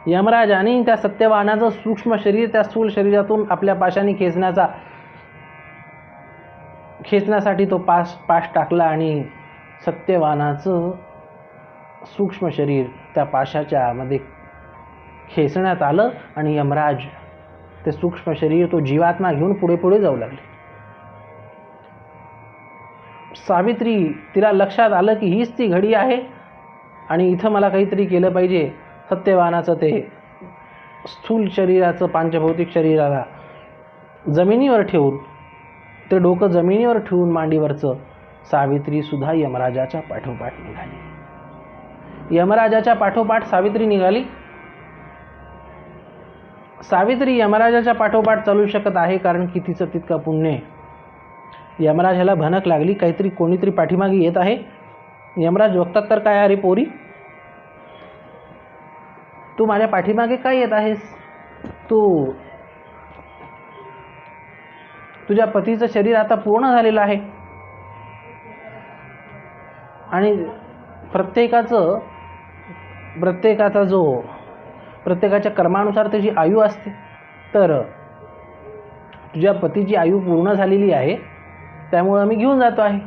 यमराजाने त्या सत्यवानाचं सूक्ष्म शरीर त्या स्थूल शरीरातून आपल्या पाशाने खेचण्यासाठी तो पाश टाकला आणि सत्यवानाचं सूक्ष्म शरीर त्या पाशाच्या मध्ये खेचण्यात आलं आणि यमराज ते सूक्ष्म शरीर, तो जीवात्मा घेऊन पुढे जाऊ लागले. सावित्री, तिला लक्षात आलं की हीच ती घडी आहे आणि इथं मला काहीतरी केलं पाहिजे. सत्यवानाचं ते स्थूल शरीराचं, पांचभौतिक शरीराला जमिनीवर ठेवून, ते डोकं जमिनीवर ठेवून मांडीवरचं, सावित्री सुद्धा यमराजाच्या पाठोपाठ निघाली. यमराजाच्या पाठोपाठ सावित्री निघाली. सावित्री यमराजाच्या पाठोपाठ चालू शकत आहे कारण की तिचं तितकं पुण्य आहे. यमराजाला भनक लागली, काहीतरी कोणीतरी पाठीमागे येत आहे. यमराज बघतात तर काय, अरे पोरी, तू माझ्या पाठीमागे काय येत आहेस? तुझ्या पतीचं शरीर आता पूर्ण झालेलं आहे आणि प्रत्येकाच्या कर्मानुसार त्याची आयु असते. तर तुझ्या पतीची आयु पूर्ण झालेली आहे, त्यामुळे मी घेऊन जातो आहे.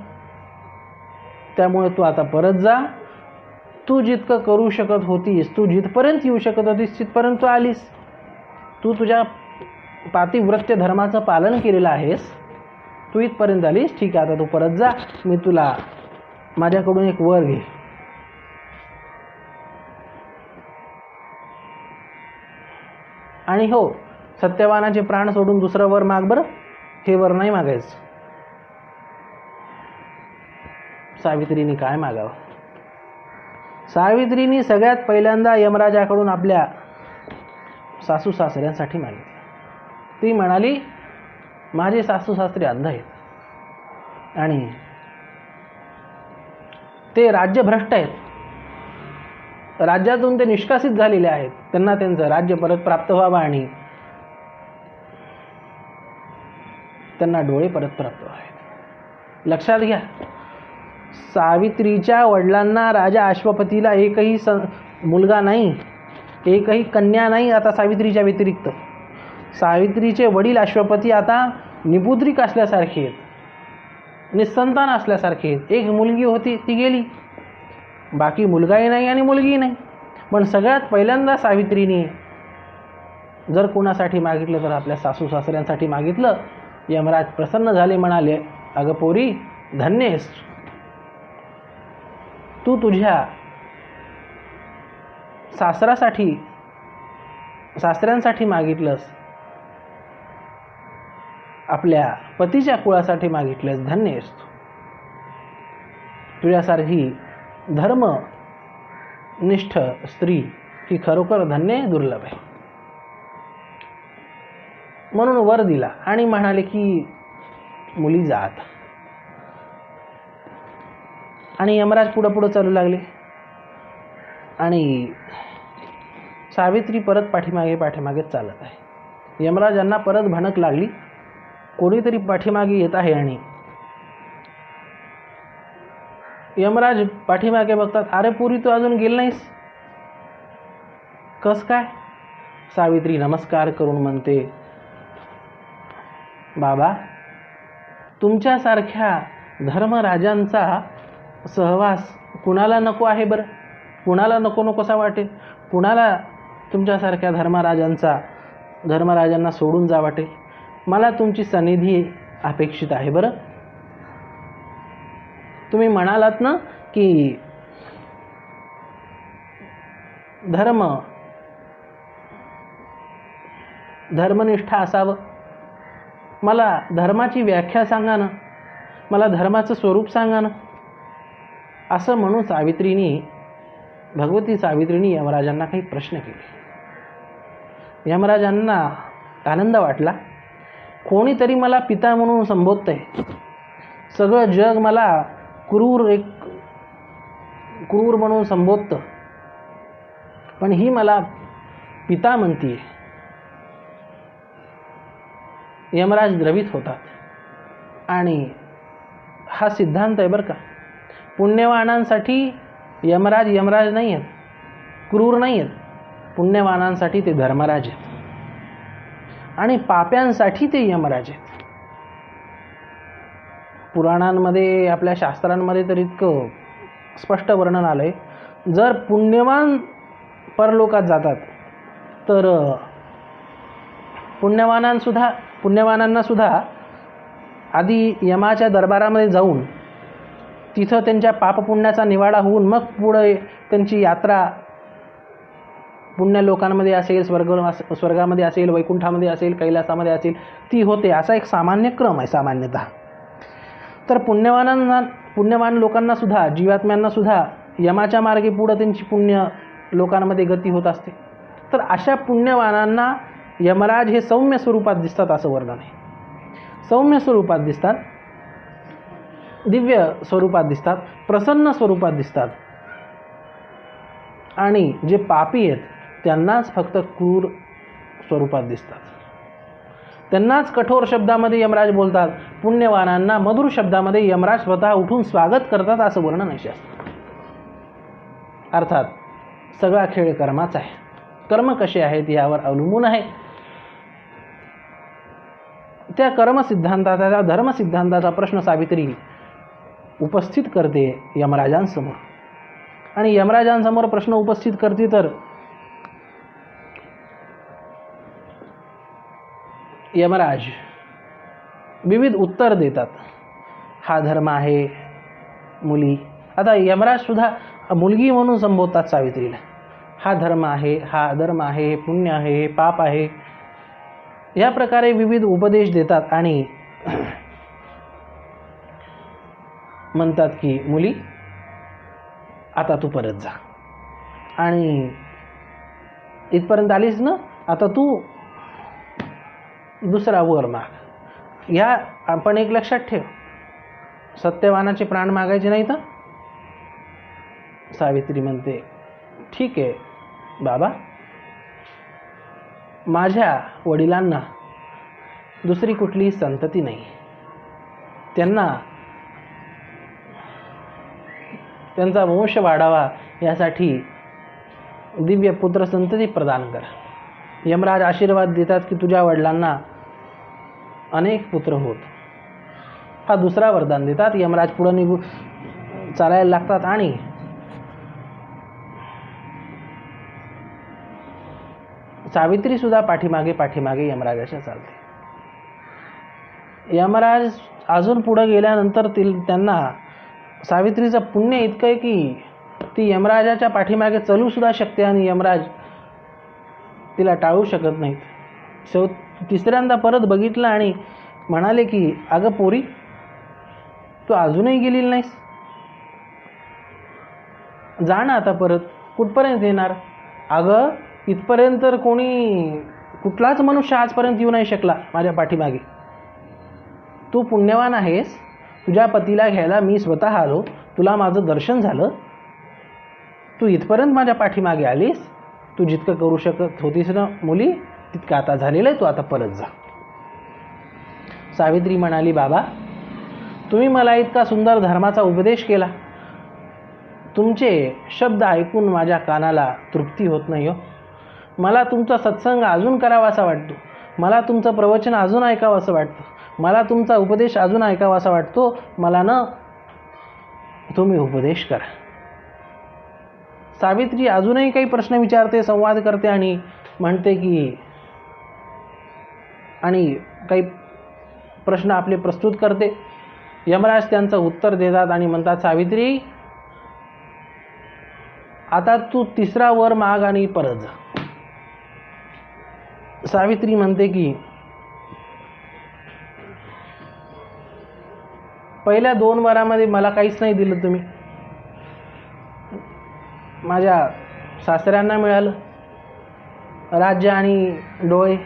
त्यामुळे तू आता परत जा. तू जितकं करू शकत होतीस, तू जिथपर्यंत येऊ शकत होतीस तिथपर्यंत तू आलीस. तू तुझ्या पातिव्रत्य धर्माचं पालन केलेलं आहेस, तू इथपर्यंत आलीस, ठीक आहे, आता तू परत जा, मी तुला माझ्याकडून एक वर घे. आणि हो, सत्यवानाचे प्राण सोडून दुसरं वर माग बरं, हे वर नाही मागायचं. सावित्रीने काय मागावं? सावित्रीने सगळ्यात पहिल्यांदा यमराजाकडून आपल्या सासू सासऱ्यांसाठी मागितले. ती म्हणाली, माझे सासू सासरे अंध आहेत आणि ते राज्यभ्रष्ट आहेत, राज्यातून ते निष्कासित झालेले आहेत, त्यांना त्यांचं राज्य परत प्राप्त व्हावं आणि त्यांना डोळे परत प्राप्त व्हावेत. लक्षात घ्या, सावित्रीच्या वडिलांना राजा अश्वपतीला एकही मुलगा नाही, एकही कन्या नाही आता सावित्रीच्या व्यतिरिक्त. सावित्रीचे वडील अश्वपती आता निपुत्रिक असल्यासारखे आहेत, निसंतान असल्यासारखे आहेत. एक मुलगी होती, ती गेली, बाकी मुलगाही नाही आणि मुलगी नाही. पण सगळ्यात पहिल्यांदा सावित्रीने जर कोणासाठी मागितलं तर आपल्या सासू सासऱ्यांसाठी मागितलं. यमराज प्रसन्न झाले, म्हणाले, अगं पोरी, धन्य आहेस तू, तुझ्या सासऱ्यांसाठी मागितलंस, आपल्या पतीच्या कुळासाठी मागितलंस, धन्य आहेस तू. तुझ्यासारखी धर्मनिष्ठ स्त्री ही खरोखर धन्य, दुर्लभ आहे. म्हणून वर दिला आणि म्हणाले की मुली जात. आणि यमराज पुढं पुढं चालू लागले आणि सावित्री परत पाठीमागेच चालत आहे. यमराजांना परत भणक लागली, कोणीतरी पाठीमागे येत आहे. आणि यमराज पाठीमागे बघतात, अरे पुरी तू अजून गेली नाहीस, कस काय? सावित्री नमस्कार करून म्हणते, बाबा, तुमच्यासारख्या धर्मराजांचा सहवास कुणाला नको आहे बरं? कुणाला नकोसा वाटेल? कुणाला तुमच्यासारख्या धर्मराजांना सोडून जा वाटेल? मला तुमची सन्निधी अपेक्षित आहे बरं. तुम्ही म्हणालात ना की धर्मनिष्ठा असावं. मला धर्माची व्याख्या सांगा ना, मला धर्माचं स्वरूप सांगा ना. असं म्हणून भगवती सावित्रीने यमराजांना काही प्रश्न केले. यमराजांना आनंद वाटला, कोणीतरी मला पिता म्हणून संबोधतंय, सगळं जग मला क्रूर म्हणून संबोधतं, पण ही मला पिता म्हणतीये. यमराज द्रवित होतात आणि हा सिद्धांत आहे बरं का. पुण्यवानांसाठी यमराज नाही आहेत, क्रूर नाही आहेत. पुण्यवानांसाठी ते धर्मराज आहेत आणि पाप्यांसाठी ते यमराज आहेत. पुराणांमध्ये, आपल्या शास्त्रांमध्ये तर इतकं स्पष्ट वर्णन आलंय, जर पुण्यवान परलोकात जातात तर पुण्यवानांना सुद्धा आधी यमाच्या दरबारामध्ये जाऊन तिथं त्यांच्या पापपुण्याचा निवाडा होऊन मग पुढे त्यांची यात्रा पुण्य लोकांमध्ये असेल, स्वर्गामध्ये असेल, वैकुंठामध्ये असेल, कैलासामध्ये असेल, ती होते. असा एक सामान्य क्रम आहे सामान्यतः. तर पुण्यवान लोकांना सुद्धा, जीवात्म्यांना सुद्धा यमाच्या मार्गे पुढे त्यांची पुण्य लोकांमध्ये गती होत असते. तर अशा पुण्यवानांना यमराज हे सौम्य स्वरूपात दिसतात असं वर्णन आहे. सौम्य स्वरूपात दिसतात, दिव्य स्वरूपात दिसतात, प्रसन्न स्वरूपात दिसतात. आणि जे पापी आहेत त्यांनाच फक्त क्रूर स्वरूपात दिसतात. त्यांनाच कठोर शब्दामध्ये यमराज बोलतात, पुण्यवानांना मधुर शब्दामध्ये यमराज स्वतः उठून स्वागत करतात असं वर्णन आहे शास्त्रात. अर्थात सगळा खेळ कर्माचा आहे. कर्म कसे आहेत यावर अवलंबून आहे. त्या कर्मसिद्धांताचा, त्या धर्मसिद्धांताचा प्रश्न सावित्री उपस्थित करते यमराजांसमोर. आणि यमराजांसमोर प्रश्न उपस्थित करते तर यमराज विविध उत्तर देतात. हा धर्म आहे मुली. आता यमराज सुद्धा मुलगी म्हणून संबोधतात सावित्रीला. हा धर्म आहे, हा अधर्म आहे, हे पुण्य आहे, हे पाप आहे, या प्रकारे विविध उपदेश देतात आणि म्हणतात की मुली आता तू परत जा आणि इथपर्यंत आलीस ना, आता तू दुसरा वर माग. या आपण एक लक्षात ठेव, सत्यवानाचे प्राण मागायचे नाही तर. सावित्री म्हणते ठीक आहे बाबा, माझ्या वडिलांना दुसरी कुठलीही संतती नाही, त्यांचा वंश वाढावा यासाठी दिव्य पुत्र संतती प्रदान करा. यमराज आशीर्वाद देतात की तुझ्या वडिलांना अनेक पुत्र होत. हा दुसरा वरदान देतात. यमराज पुढे निघून चालायला लागतात आणि सावित्री सुद्धा पाठीमागे यमराजाच्या चालते. यमराज अजून पुढे गेल्यानंतर त्यांना सावित्रीचं पुण्य इतकं आहे की ती यमराजाच्या पाठीमागे चलू सुद्धा शकते आणि यमराज तिला टाळू शकत नाहीत. तिसऱ्यांदा परत बघितलं आणि म्हणाले की अगं पोरी, तू अजूनही गेलेली नाहीस, जा ना आता परत. कुठपर्यंत येणार? अगं इथपर्यंत तर कुठलाच मनुष्य आजपर्यंत येऊ नाही शकला माझ्या पाठीमागे. तू पुण्यवान आहेस, तुझ्या पतीला घ्यायला मी स्वतः आलो, तुला माझं दर्शन झालं, तू इथपर्यंत माझ्या पाठीमागे आलीस. तू जितकं करू शकत होतीस ना मुली, तितकं आता झालेलं आहे, तू आता परत जा. सावित्री म्हणाली बाबा, तुम्ही मला इतका सुंदर धर्माचा उपदेश केला, तुमचे शब्द ऐकून माझ्या कानाला तृप्ती होत नाही हो. मला तुमचा सत्संग अजून करावासा वाटतो, मला तुमचं प्रवचन अजून ऐकावंसं वाटतं, मला तुमचा उपदेश अजून ऐकावासा वाटतो. मला न तुम्ही उपदेश करा. सावित्री अजूनही काही प्रश्न विचारते, संवाद करते आणि म्हणते की आणि काही प्रश्न आपले प्रस्तुत करते. यमराज त्यांचं उत्तर देतात आणि म्हणतात सावित्री आता तू तिसरा वर माग आणि परत जा. सावित्री म्हणते की पहिल्या 2 वरामध्ये मला काहीच नाही दिलं तुम्ही. माझ्या सासऱ्यांना मिळालं राज्य आणि डोळे,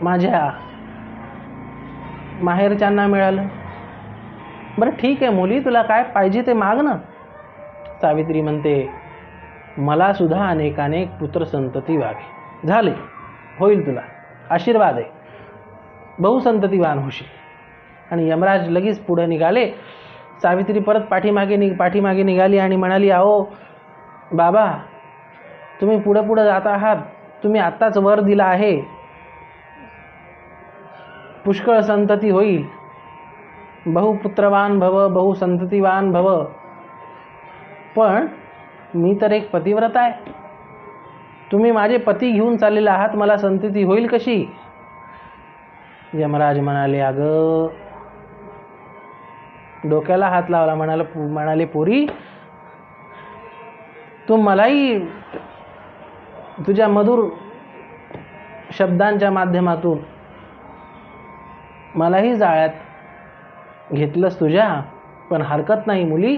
माझ्या माहेरच्यांना मिळालं. बरं ठीक आहे मुली, तुला काय पाहिजे ते माग ना. सावित्री म्हणते मला सुद्धा अनेक पुत्र संतती व्हावे. झाले, होईल, तुला आशीर्वाद आहे, बहुसंततीवान होशील. आणि यमराज लगेच पुढे निघाले. सावित्री परत पाठीमागे निघाली आणि म्हणाली अहो बाबा, तुम्ही पुढे जात आहात, तुम्ही आत्ताच वर दिला आहे, पुष्कळ संतती होईल, बहुपुत्रवान भव, बहुसंततीवान भव. पण मी तर एक पतिव्रत आहे, तुम्ही माझे पती घेऊन चाललेले आहात, मला संतती होईल कशी? यमराज म्हणाले अगं, डोक्याला हात लावला, म्हणाले पोरी, तू मलाही तुझ्या मधुर शब्दांच्या माध्यमातून मलाही जाळ्यात घेतलंस तुझ्या, पण हरकत नाही मुली,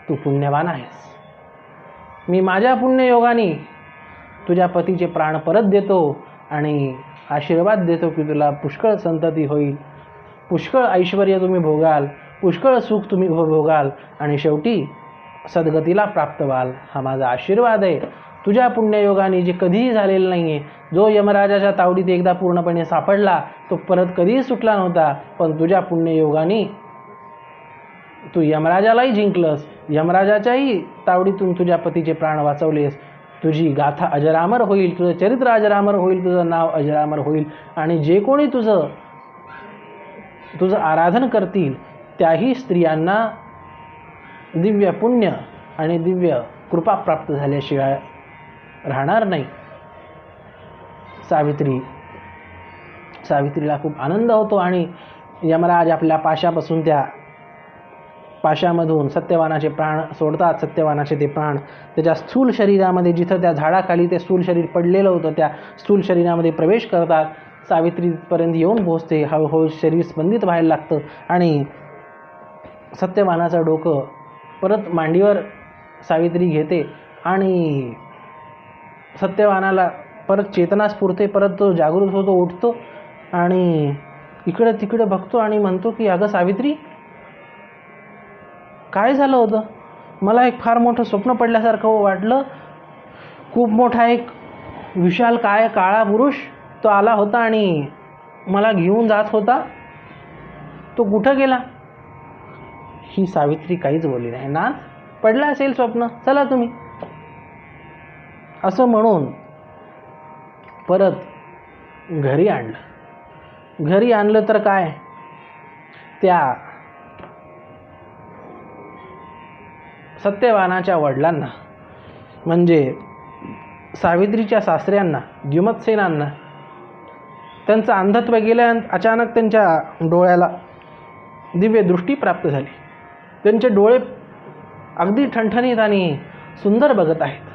तू पुण्यवान आहेस. मी माझ्या पुण्ययोगाने तुझ्या पतीचे प्राण परत देतो आणि आशीर्वाद देतो की तुला पुष्कळ संतती होईल, पुष्कळ ऐश्वर्य तुम्ही भोगाल, पुष्कळ सुख तुम्ही भोगाल आणि शेवटी सद्गतीला प्राप्त व्हाल. हा माझा आशीर्वाद आहे. तुझ्या पुण्ययोगाने जे कधीही झालेलं नाही आहे, जो यमराजाच्या तावडीत एकदा पूर्णपणे सापडला तो परत कधीही सुटला नव्हता, पण तुझ्या पुण्ययोगाने तू यमराजालाही जिंकलंस, यमराजाच्याही तावडीतून तुझ्या पतीचे प्राण वाचवलेस. तुझी गाथा अजरामर होईल, तुझं चरित्र अजरामर होईल, तुझं नाव अजरामर होईल आणि जे कोणी तुझं आराधन करतील त्याही स्त्रियांना दिव्य पुण्य आणि दिव्य कृपा प्राप्त झाल्याशिवाय राहणार नाही. सावित्रीला खूप आनंद होतो आणि यमराज आपल्या पाशापासून त्या पाशामधून सत्यवानाचे प्राण सोडतात. सत्यवानाचे ते प्राण त्याच्या स्थूल शरीरामध्ये, जिथं त्या झाडाखाली ते स्थूल शरीर पडलेलं होतं, त्या स्थूल शरीरामध्ये प्रवेश करतात. सावित्रीपर्यंत येऊन पोहोचते. हळूहळू शरीर स्पंदित व्हायला लागतं आणि सत्यवानाचं डोकं परत मांडीवर सावित्री घेते आणि सत्यवानाला परत चेतना स्फुरते. परत तो जागृत होतो, उठतो आणि इकडे तिकडे बघतो आणि म्हणतो की अगं सावित्री, काय झालं होतं? मला एक फार मोठं स्वप्न पडल्यासारखं वाटलं. खूप मोठा एक विशाल काळा पुरुष तो आला होता आणि मला घेऊन जात होता. तो कुठं गेला? ही सावित्री काहीच बोलली नाही. ना पडला असेल स्वप्न, चला तुम्ही, असं म्हणून परत घरी आणलं. घरी आणलं तर काय, त्या सत्यवानाच्या वडिलांना म्हणजे सावित्रीच्या सासऱ्यांना, द्युमत्सेनांना, त्यांचं अंधत्व गेलं. अचानक त्यांच्या डोळ्याला दिव्य दृष्टी प्राप्त झाली. त्यांचे डोळे अगदी ठणठणीत आणि सुंदर बघत आहेत.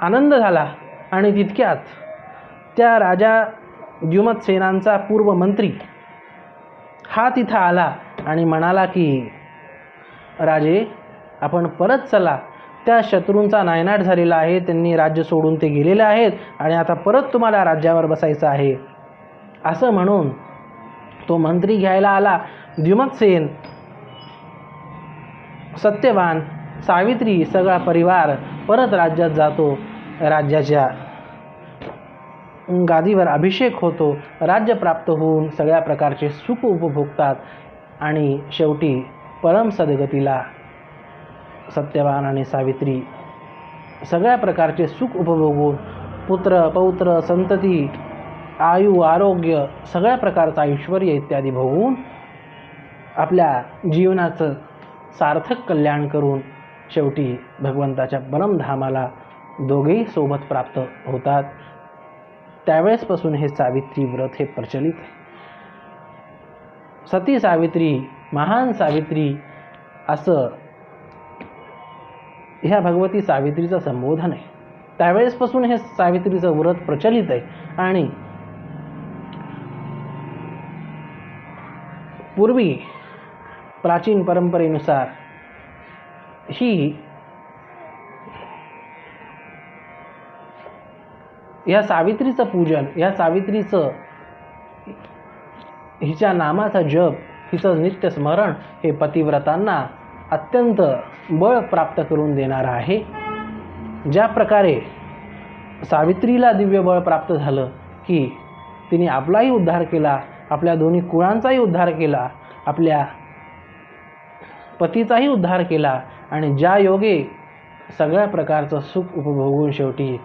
आनंद झाला आणि तितक्यात त्या राजा द्युमत्सेनांचा पूर्व मंत्री हा तिथं आला आणि म्हणाला की राजे, आपण परत चला. त्या शत्रूंचा नायनाट झालेला आहे, त्यांनी राज्य सोडून ते गेलेले आहेत आणि आता परत तुम्हाला राज्यावर बसायचं आहे. असं म्हणून तो मंत्री घ्यायला आला. द्युमत्सेन, सत्यवान, सावित्री, सगळा परिवार परत राज्यात जातो. राज्याच्या गादीवर अभिषेक होतो. राज्य प्राप्त होऊन सगळ्या प्रकारचे सुख उपभोगतात आणि शेवटी परम सद्गतीला सत्यवान आणि सावित्री सगळ्या प्रकारचे सुख उपभोगून पुत्र, पौत्र, संतती, आयु, आरोग्य, सगळ्या प्रकारचं ऐश्वर इत्यादी भोगून आपल्या जीवनाचं सार्थक कल्याण करून शेवटी भगवंताच्या परमधामाला दोघेही सोबत प्राप्त होतात. त्यावेळेसपासून हे सावित्री व्रत हे प्रचलित आहे. सती सावित्री, महान सावित्री, असं ह्या भगवती सावित्रीचं संबोधन आहे. त्यावेळेसपासून हे सावित्रीचं व्रत प्रचलित आहे आणि पूर्वी प्राचीन परंपरेनुसार या सावित्रीचं पूजन, या सावित्रीचं, हिच्या नामाचा जप, हिचं नित्य स्मरण हे पतिव्रतांना अत्यंत बळ प्राप्त करून देणारं आहे. ज्या प्रकारे सावित्रीला दिव्य बळ प्राप्त झालं की तिने आपलाही उद्धार केला, आपल्या दोन्ही कुळांचाही उद्धार केला, आपल्या पतीचाही उद्धार केला आणि ज्या योगे सगळ्या प्रकारचं सुख उपभोगून शेवटी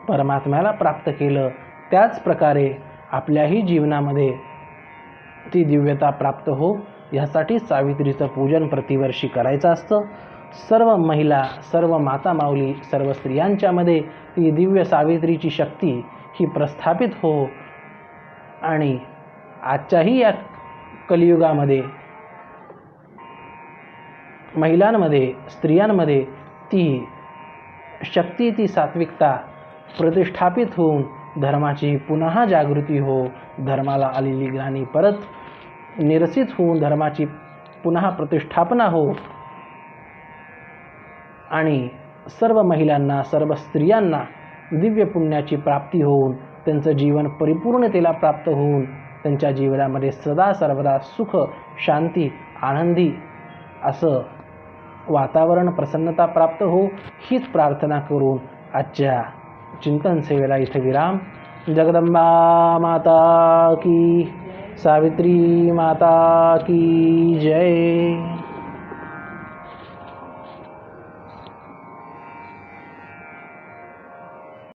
परमात्म्याला प्राप्त केलं, त्याच प्रकारे आपल्याही जीवनामध्ये ती दिव्यता प्राप्त हो, यासाठी सावित्रीचं पूजन प्रतिवर्षी करायचं असतं. सर्व महिला, सर्व माता माऊली, सर्व स्त्रियांच्यामध्ये ती दिव्य सावित्रीची शक्ती ही प्रस्थापित हो आणि आजच्याही या कलियुगामध्ये महिलांमध्ये, स्त्रियांमध्ये ती शक्ती, ती सात्विकता प्रतिष्ठापित होऊन धर्माची पुन्हा जागृती हो, धर्माला आलेली ग्लानी परत निरसित होऊन धर्माची पुन्हा प्रतिष्ठापना हो आणि सर्व महिलांना, सर्व स्त्रियांना दिव्य पुण्याची प्राप्ती होऊन त्यांचं जीवन परिपूर्णतेला प्राप्त होऊन त्यांच्या जीवनामध्ये सदा सर्वदा सुख, शांती, आनंदी असं वातावरण, प्रसन्नता प्राप्त हो, हीच प्रार्थना करून आजच्या चिंतन सेवेला इथे विराम. जगदंबा माता की, सावित्री माता की जय.